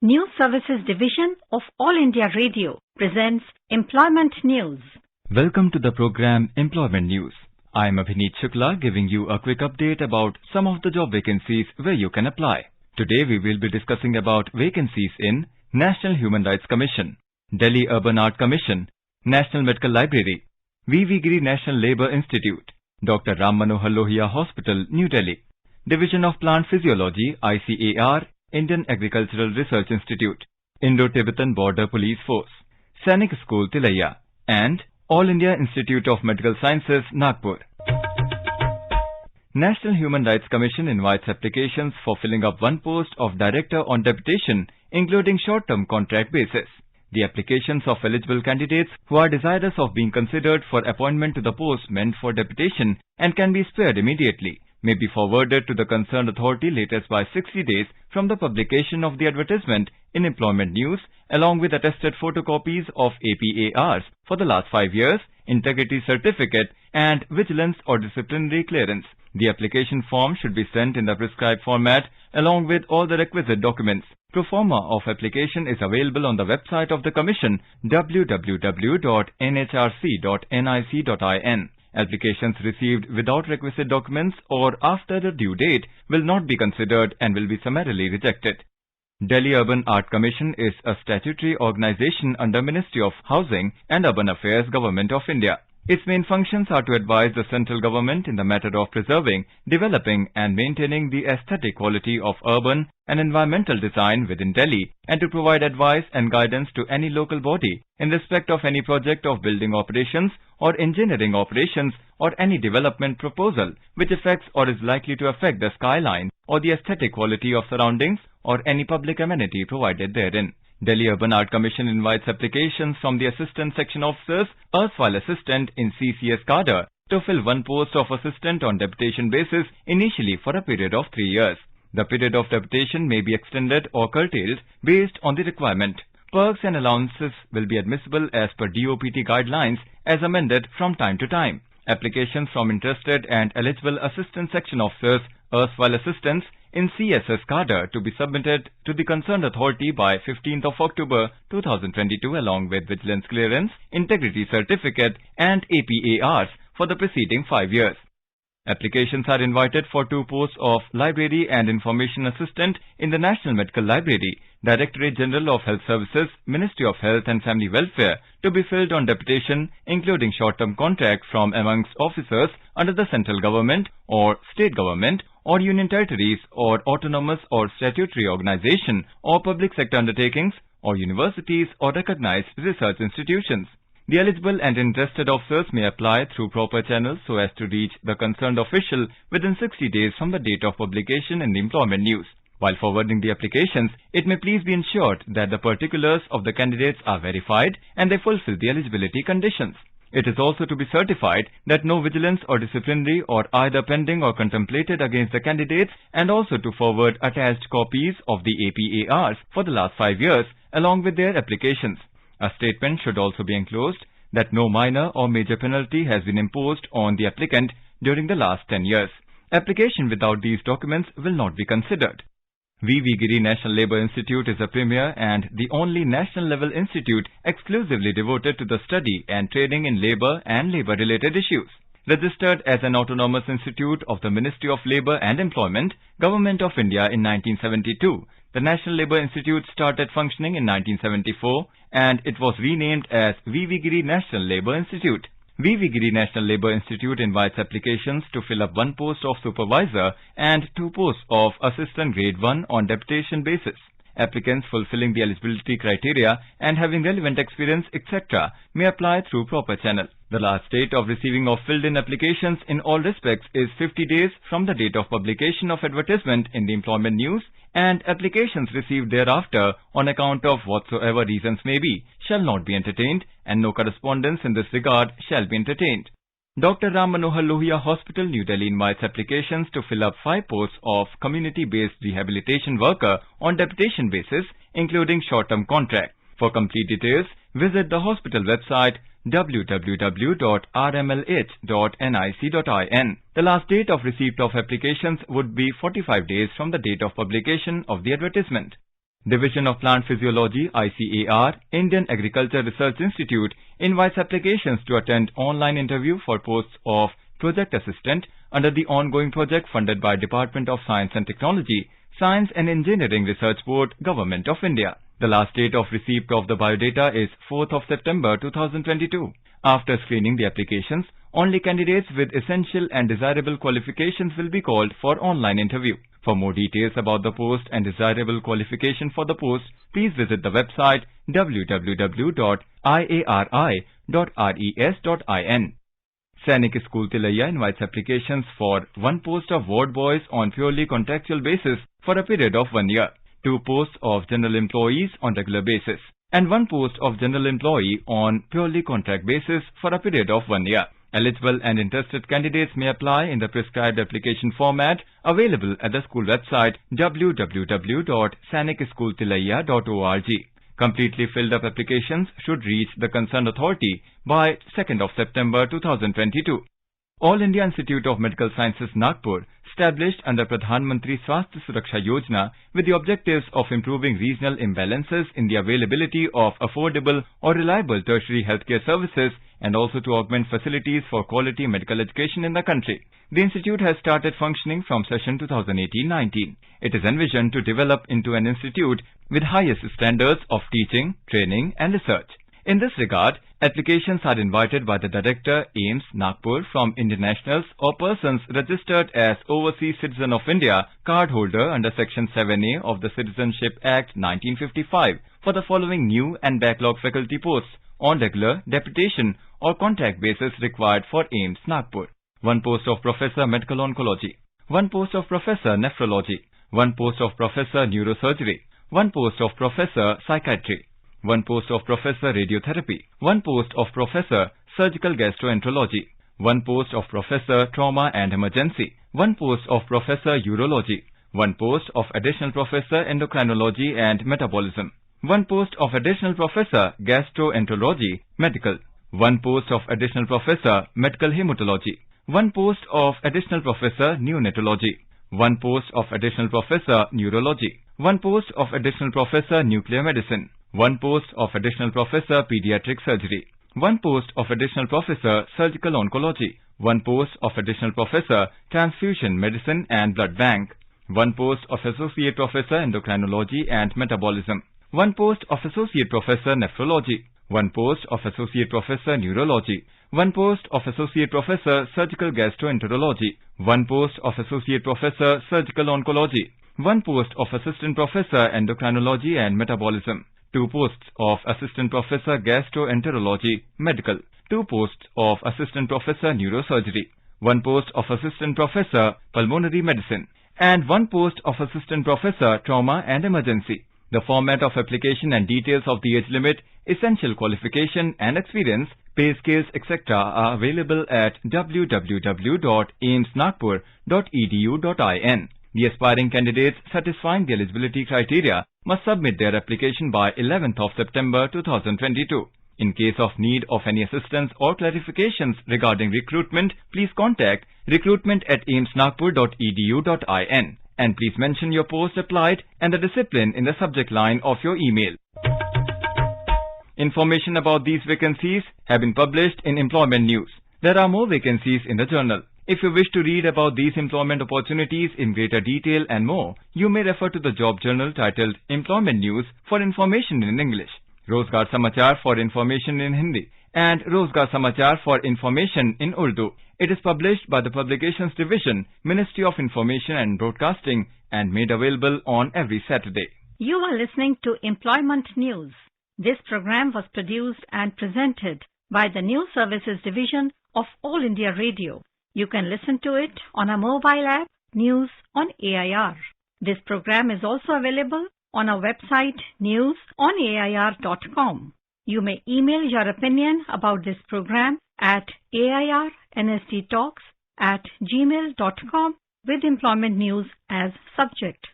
News Services Division of All India Radio presents Employment News. Welcome to the program Employment News. I am Abhineet Shukla giving you a quick update about some of the job vacancies where you can apply. Today we will be discussing about vacancies in National Human Rights Commission, Delhi Urban Art Commission, National Medical Library, V.V. Giri National Labour Institute, Dr. Ram Manohar Lohia Hospital, New Delhi, Division of Plant Physiology, ICAR, Indian Agricultural Research Institute, Indo-Tibetan Border Police Force, Sainik School, Tilaiya, and All India Institute of Medical Sciences, Nagpur. National Human Rights Commission invites applications for filling up one post of Director on Deputation, including short-term contract basis. The applications of eligible candidates who are desirous of being considered for appointment to the post meant for deputation and can be spared immediately may be forwarded to the concerned authority latest by 60 days from the publication of the advertisement in Employment News, along with attested photocopies of APARs for the last 5 years, integrity certificate and vigilance or disciplinary clearance. The application form should be sent in the prescribed format along with all the requisite documents. Pro forma of application is available on the website of the Commission www.nhrc.nic.in. Applications received without requisite documents or after the due date will not be considered and will be summarily rejected. Delhi Urban Art Commission is a statutory organization under Ministry of Housing and Urban Affairs, Government of India. Its main functions are to advise the central government in the matter of preserving, developing and maintaining the aesthetic quality of urban and environmental design within Delhi and to provide advice and guidance to any local body in respect of any project of building operations or engineering operations or any development proposal which affects or is likely to affect the skyline or the aesthetic quality of surroundings or any public amenity provided therein. Delhi Urban Art Commission invites applications from the Assistant Section Officers, erstwhile Assistant in CCS cadre, to fill one post of Assistant on deputation basis initially for a period of 3 years. The period of deputation may be extended or curtailed based on the requirement. Perks and allowances will be admissible as per DOPT guidelines as amended from time to time. Applications from interested and eligible Assistant Section Officers, erstwhile Assistants, in CSS cadre to be submitted to the concerned authority by 15th of October 2022 along with vigilance clearance, integrity certificate and APARs for the preceding 5 years. Applications are invited for 2 posts of Library and Information Assistant in the National Medical Library, Directorate General of Health Services, Ministry of Health and Family Welfare to be filled on deputation, including short-term contract from amongst officers under the central government or state government or union territories or autonomous or statutory organization or public sector undertakings or universities or recognized research institutions. The eligible and interested officers may apply through proper channels so as to reach the concerned official within 60 days from the date of publication in the Employment News. While forwarding the applications, it may please be ensured that the particulars of the candidates are verified and they fulfill the eligibility conditions. It is also to be certified that no vigilance or disciplinary or either pending or contemplated against the candidates and also to forward attached copies of the APARs for the last 5 years along with their applications. A statement should also be enclosed that no minor or major penalty has been imposed on the applicant during the last 10 years. Application without these documents will not be considered. V.V. Giri National Labour Institute is a premier and the only national-level institute exclusively devoted to the study and training in labour and labour-related issues. Registered as an autonomous institute of the Ministry of Labour and Employment, Government of India in 1972, the National Labour Institute started functioning in 1974 and it was renamed as V.V. Giri National Labour Institute. V.V. Giri National Labour Institute invites applications to fill up one post of supervisor and 2 posts of assistant grade 1 on deputation basis. Applicants fulfilling the eligibility criteria and having relevant experience, etc. may apply through proper channel. The last date of receiving of filled-in applications in all respects is 50 days from the date of publication of advertisement in the Employment News, and applications received thereafter on account of whatsoever reasons may be shall not be entertained and no correspondence in this regard shall be entertained. Dr. Ram Manohar Lohia Hospital, New Delhi invites applications to fill up 5 posts of community-based rehabilitation worker on deputation basis, including short-term contract. For complete details, visit the hospital website www.rmlh.nic.in. The last date of receipt of applications would be 45 days from the date of publication of the advertisement. Division of Plant Physiology, ICAR, Indian Agriculture Research Institute invites applications to attend online interview for posts of Project Assistant under the ongoing project funded by Department of Science and Technology, Science and Engineering Research Board, Government of India. The last date of receipt of the biodata is 4th of September 2022. After screening the applications, only candidates with essential and desirable qualifications will be called for online interview. For more details about the post and desirable qualification for the post, please visit the website www.iari.res.in. Sainik School Tilaiya invites applications for one post of ward boys on purely contractual basis for a period of 1 year, 2 posts of general employees on regular basis, and 1 post of general employee on purely contract basis for a period of 1 year. Eligible and interested candidates may apply in the prescribed application format available at the school website www.sainikschooltilaiya.org. Completely filled up applications should reach the concerned authority by 2nd of September 2022. All India Institute of Medical Sciences Nagpur, established under Pradhan Mantri Swasthya Suraksha Yojana with the objectives of improving regional imbalances in the availability of affordable or reliable tertiary healthcare services and also to augment facilities for quality medical education in the country. The institute has started functioning from session 2018-19. It is envisioned to develop into an institute with highest standards of teaching, training and research. In this regard, applications are invited by the Director, AIIMS, Nagpur from Indian nationals or persons registered as Overseas Citizen of India card holder under Section 7A of the Citizenship Act 1955 for the following new and backlog faculty posts on regular, deputation or contract basis required for AIIMS, Nagpur. 1 post of Professor Medical Oncology, 1 post of Professor Nephrology, 1 post of Professor Neurosurgery, 1 post of Professor Psychiatry, 1 post of Professor Radiotherapy, 1 post of Professor Surgical Gastroenterology, 1 post of Professor Trauma and Emergency, 1 post of Professor Urology, 1 post of Additional Professor Endocrinology and Metabolism, 1 post of Additional Professor Gastroenterology Medical, 1 post of Additional Professor Medical Hematology, 1 post of Additional Professor Neonatology, 1 post of Additional Professor Neurology, 1 post of Additional Professor Nuclear Medicine, 1 post of Additional Professor Pediatric Surgery, 1 post of Additional Professor Surgical Oncology, 1 post of Additional Professor Transfusion Medicine and Blood Bank, 1 post of Associate Professor Endocrinology and Metabolism, 1 post of Associate Professor Nephrology, 1 post of Associate Professor Neurology, 1 post of Associate Professor Surgical Gastroenterology, 1 post of Associate Professor Surgical Oncology, 1 post of Assistant Professor Endocrinology and Metabolism, 2 posts of Assistant Professor Gastroenterology Medical, 2 posts of Assistant Professor Neurosurgery, 1 post of Assistant Professor Pulmonary Medicine, and 1 post of Assistant Professor Trauma and Emergency. The format of application and details of the age limit, essential qualification and experience, pay scales, etc. are available at www.aimsnagpur.edu.in. The aspiring candidates satisfying the eligibility criteria must submit their application by 11th of September 2022. In case of need of any assistance or clarifications regarding recruitment, please contact recruitment@aimsnagpur.edu.in and please mention your post applied and the discipline in the subject line of your email. Information about these vacancies have been published in Employment News. There are more vacancies in the journal. If you wish to read about these employment opportunities in greater detail and more, you may refer to the job journal titled Employment News for information in English, Rozgar Samachar for information in Hindi, and Rozgar Samachar for information in Urdu. It is published by the Publications Division, Ministry of Information and Broadcasting, and made available on every Saturday. You are listening to Employment News. This program was produced and presented by the News Services Division of All India Radio. You can listen to it on our mobile app, News on AIR. This program is also available on our website, newsonair.com. You may email your opinion about this program at airnsttalks@gmail.com with employment news as subject.